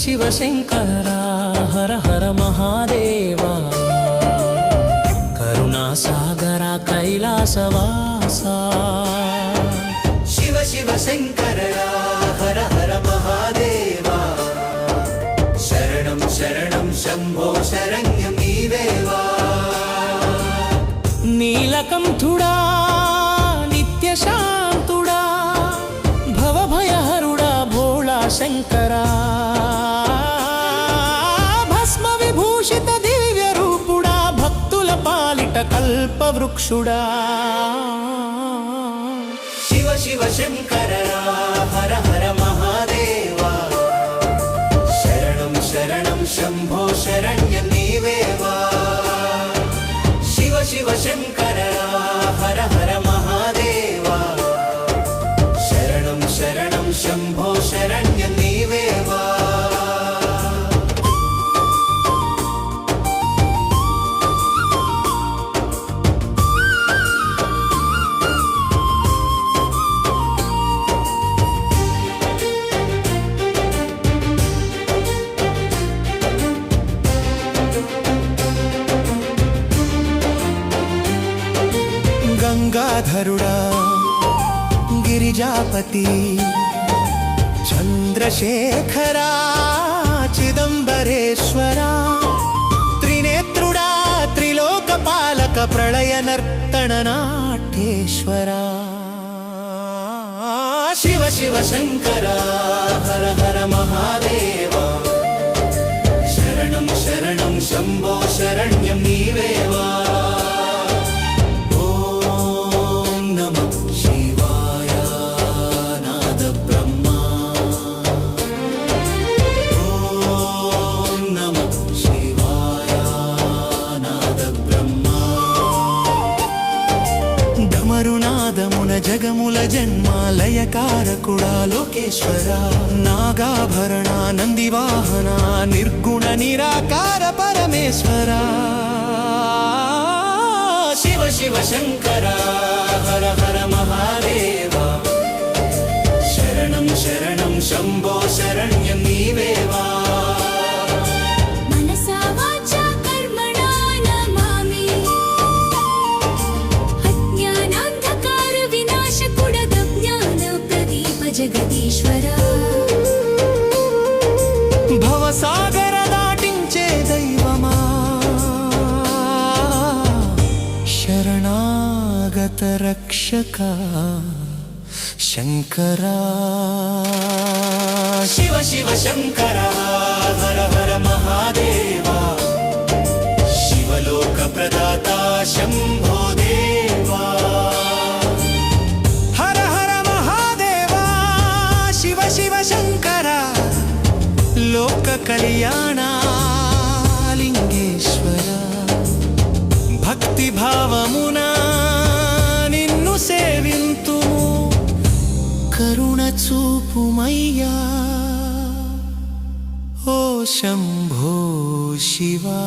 शिव शङ्करा हर हर महादेवा करुणासागरा कैलासवासा शिव शिव शङ्करा हर हर महादेवा शरणं शरणं शम्भो शरण्यं नीवेवा नीलकण्ठुडा नित्यशान्तुडा भवभयहरुडा भोळा शङ्करा भस्म विभूषित दिव्य रूपुडा भक्तुल पालिट कल्पवृक्षुडा शिव शिव शङ्करा हर हर महादेवा शरणं शरणं शम्भो शरण्यं नीवेवा शिव शिव शङ्करा हर हर महादेवा शरणं शरणं शम्भो शरण्यं नीवेवा गंगाधरुडा गिरिजापति चंद्रशेखरा चिदंबरेश्वरा त्रिनेत्रुडा त्रिलोकपालक प्रलय नर्तन नाट्येश्वरा शिव शिव शङ्करा हर हर महादेवा शरणं शरणं शम्भो शरण्यं नीवेवा డమరునాదమున జగముల జన్మాలయకారకుడా లోకేశ్వరా నాగాభరణ నందివాహన నిర్గుణ నిరాకార పరమేశ్వరా శివ శివ శంకరా హర హర మహాదేవా శరణం శరణం శంభో శరణ్యం నీవేవా జగదీశ్వరా భవసాగర దాటించే దైవమా శరణాగత రక్షక శంకరా శివ శివ శంకరా హర హర మహాదేవా శివలోక ప్రదాత శంభో దేవా शिव शङ्करा लोक कल्याणा लिंगेश्वरा भक्ति भावमुना निन्नु सेविंतुमु करुण चूपुमय्या ओ शंभो शिवा।